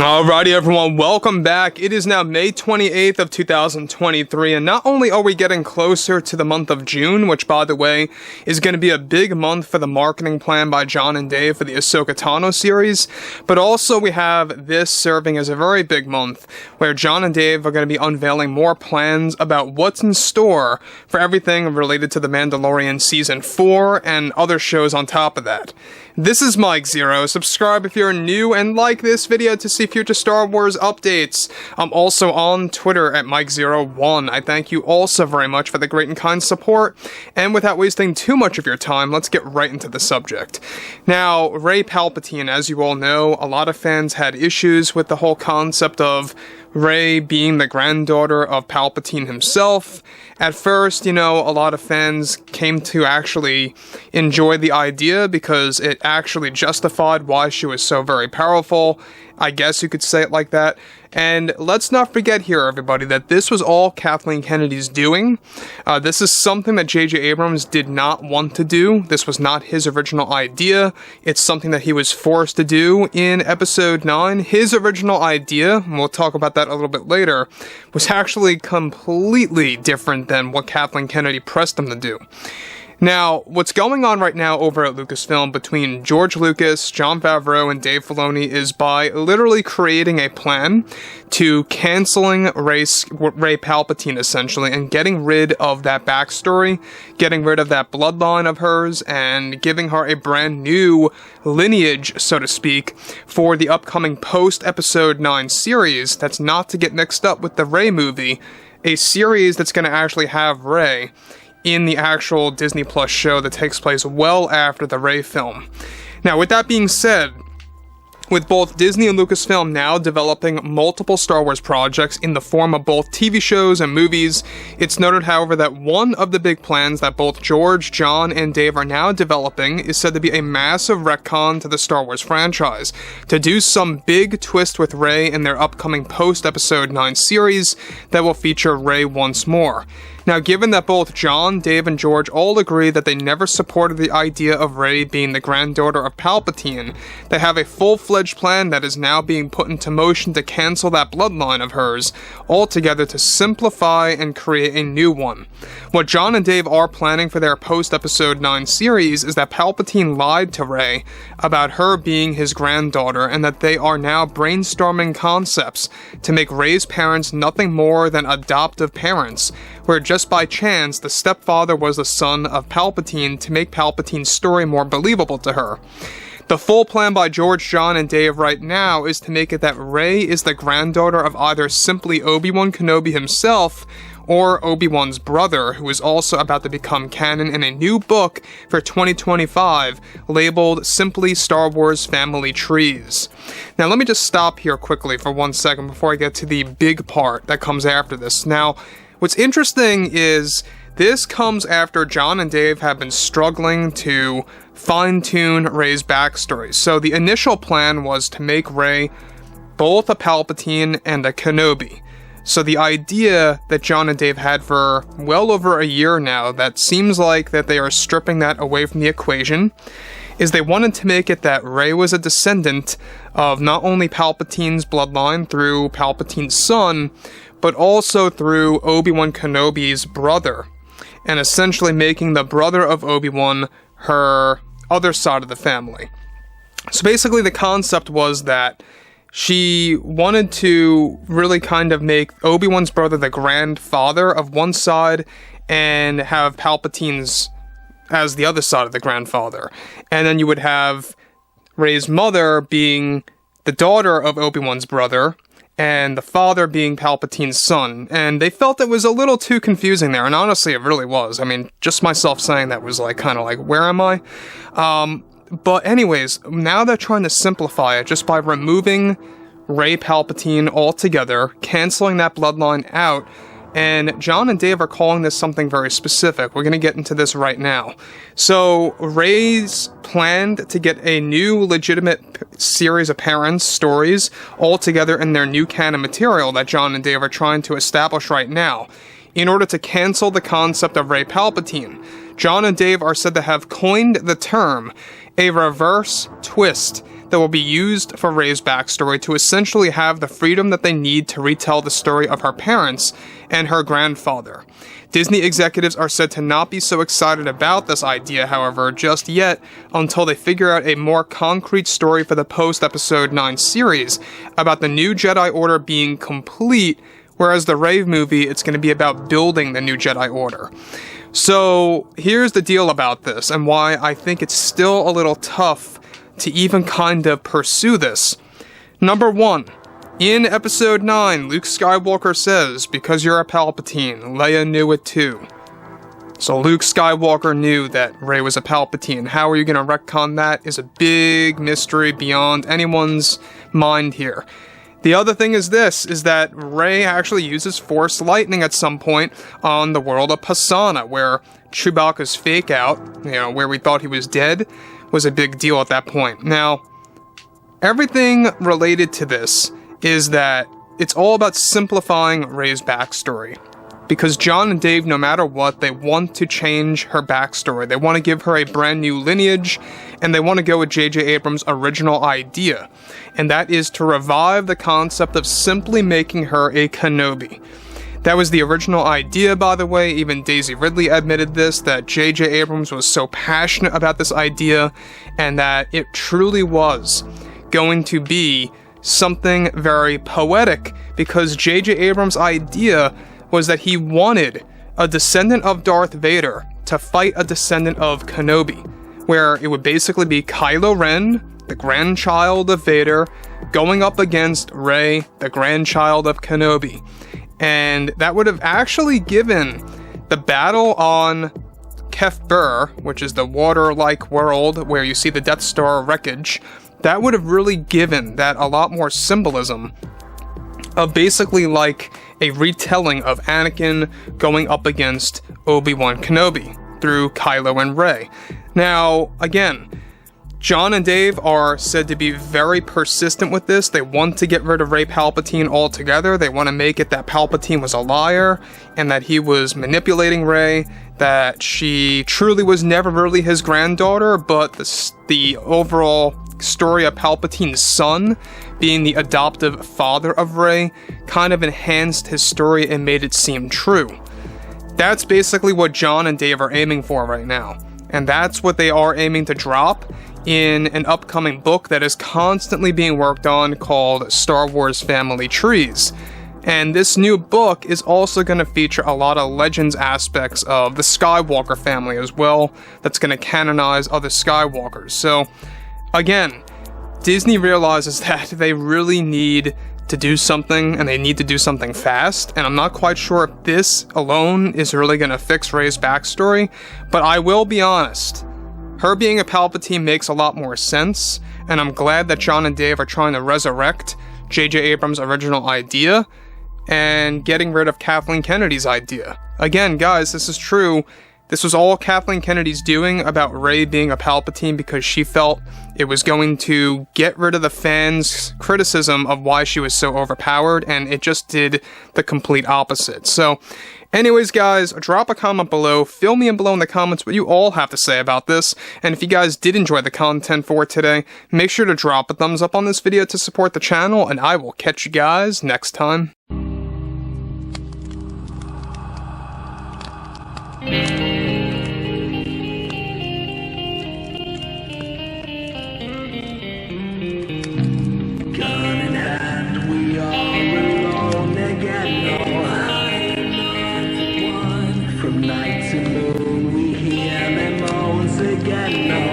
Alrighty everyone, welcome back. It is now May 28th of 2023, and not only are we getting closer to the month of June, which by the way, is going to be a big month for the marketing plan by Jon and Dave for the Ahsoka Tano series, but also we have this serving as a very big month, where Jon and Dave are going to be unveiling more plans about what's in store for everything related to The Mandalorian Season 4 and other shows on top of that. This is Mike Zero. Subscribe if you're new and like this video to see future Star Wars updates. I'm also on Twitter at Mike01. I thank you all so very much for the great and kind support. And without wasting too much of your time, let's get right into the subject. Now, Rey Palpatine, as you all know, a lot of fans had issues with the whole concept of Rey being the granddaughter of Palpatine himself. At first, a lot of fans came to actually enjoy the idea because it actually justified why she was so very powerful. I guess you could say it like that. And let's not forget here, everybody, that this was all Kathleen Kennedy's doing. This is something that J.J. Abrams did not want to do. This was not his original idea. It's something that he was forced to do in Episode 9. His original idea, and we'll talk about that a little bit later, was actually completely different than what Kathleen Kennedy pressed him to do. Now, what's going on right now over at Lucasfilm between George Lucas, Jon Favreau, and Dave Filoni is by literally creating a plan to canceling Rey Palpatine, essentially, and getting rid of that backstory, getting rid of that bloodline of hers, and giving her a brand new lineage, so to speak, for the upcoming post-Episode 9 series that's not to get mixed up with the Rey movie, a series that's going to actually have Rey in the actual Disney Plus show that takes place well after the Rey film. Now, with that being said, with both Disney and Lucasfilm now developing multiple Star Wars projects in the form of both TV shows and movies, it's noted, however, that one of the big plans that both George, Jon, and Dave are now developing is said to be a massive retcon to the Star Wars franchise, to do some big twist with Rey in their upcoming post-Episode 9 series that will feature Rey once more. Now, given that both Jon, Dave, and George all agree that they never supported the idea of Rey being the granddaughter of Palpatine, they have a full-fledged plan that is now being put into motion to cancel that bloodline of hers altogether, to simplify and create a new one. What Jon and Dave are planning for their post-Episode 9 series is that Palpatine lied to Rey about her being his granddaughter, and that they are now brainstorming concepts to make Rey's parents nothing more than adoptive parents, where just by chance the stepfather was the son of Palpatine, to make Palpatine's story more believable to her. The full plan by George, Jon, and Dave right now is to make it that Rey is the granddaughter of either simply Obi-Wan Kenobi himself, or Obi-Wan's brother, who is also about to become canon in a new book for 2025, labeled simply Star Wars Family Trees. Now, let me just stop here quickly for 1 second before I get to the big part that comes after this. Now, what's interesting is this comes after Jon and Dave have been struggling to fine-tune Rey's backstory. So the initial plan was to make Rey both a Palpatine and a Kenobi. So the idea that Jon and Dave had for well over a year now, that seems like that they are stripping that away from the equation, is they wanted to make it that Rey was a descendant of not only Palpatine's bloodline through Palpatine's son, but also through Obi-Wan Kenobi's brother, and essentially making the brother of Obi-Wan her other side of the family. So basically the concept was that she wanted to really kind of make Obi-Wan's brother the grandfather of one side, and have Palpatine's as the other side of the grandfather. And then you would have Rey's mother being the daughter of Obi-Wan's brother, and the father being Palpatine's son. And they felt it was a little too confusing there, and honestly it really was. I mean, just myself saying that was kind of where am I? But anyways, now they're trying to simplify it just by removing Rey Palpatine altogether, canceling that bloodline out, and Jon and Dave are calling this something very specific. We're going to get into this right now. So, Rey's planned to get a new legitimate series of parents' stories all together in their new canon material that Jon and Dave are trying to establish right now, in order to cancel the concept of Rey Palpatine. Jon and Dave are said to have coined the term a reverse twist that will be used for Rey's backstory to essentially have the freedom that they need to retell the story of her parents and her grandfather. Disney executives are said to not be so excited about this idea, however, just yet, until they figure out a more concrete story for the post-Episode 9 series about the new Jedi Order being complete, whereas the Rey movie, it's going to be about building the new Jedi Order. So, here's the deal about this, and why I think it's still a little tough to even kind of pursue this. Number 1. In Episode 9, Luke Skywalker says, "Because you're a Palpatine, Leia knew it too." So Luke Skywalker knew that Rey was a Palpatine. How are you going to retcon that is a big mystery beyond anyone's mind here. The other thing is this, is that Rey actually uses Force Lightning at some point on the world of Pasaana, where Chewbacca's fake out, where we thought he was dead, was a big deal at that point. Now, everything related to this is that it's all about simplifying Rey's backstory. Because Jon and Dave, no matter what, they want to change her backstory. They want to give her a brand new lineage, and they want to go with J.J. Abrams' original idea. And that is to revive the concept of simply making her a Kenobi. That was the original idea, by the way. Even Daisy Ridley admitted this, that J.J. Abrams was so passionate about this idea, and that it truly was going to be something very poetic, because J.J. Abrams' idea was that he wanted a descendant of Darth Vader to fight a descendant of Kenobi, where it would basically be Kylo Ren, the grandchild of Vader, going up against Rey, the grandchild of Kenobi. And that would have actually given the battle on Kef Bir, which is the water-like world where you see the Death Star wreckage, that would have really given that a lot more symbolism of basically like a retelling of Anakin going up against Obi-Wan Kenobi through Kylo and Rey. Now, again, Jon and Dave are said to be very persistent with this. They want to get rid of Rey Palpatine altogether. They want to make it that Palpatine was a liar and that he was manipulating Rey, that she truly was never really his granddaughter, but the overall story of Palpatine's son being the adoptive father of Rey kind of enhanced his story and made it seem true. That's basically what Jon and Dave are aiming for right now. And that's what they are aiming to drop in an upcoming book that is constantly being worked on called Star Wars Family Trees. And this new book is also going to feature a lot of Legends aspects of the Skywalker family as well, that's going to canonize other Skywalkers. So, again, Disney realizes that they really need to do something, and they need to do something fast, and I'm not quite sure if this alone is really going to fix Rey's backstory, but I will be honest, her being a Palpatine makes a lot more sense, and I'm glad that Jon and Dave are trying to resurrect J.J. Abrams' original idea, and getting rid of Kathleen Kennedy's idea. Again, guys, this is true. This was all Kathleen Kennedy's doing about Rey being a Palpatine because she felt it was going to get rid of the fans' criticism of why she was so overpowered, and it just did the complete opposite. So, anyways, guys, drop a comment below. Fill me in below in the comments what you all have to say about this. And if you guys did enjoy the content for today, make sure to drop a thumbs up on this video to support the channel, and I will catch you guys next time. From night to moon we hear them moans again.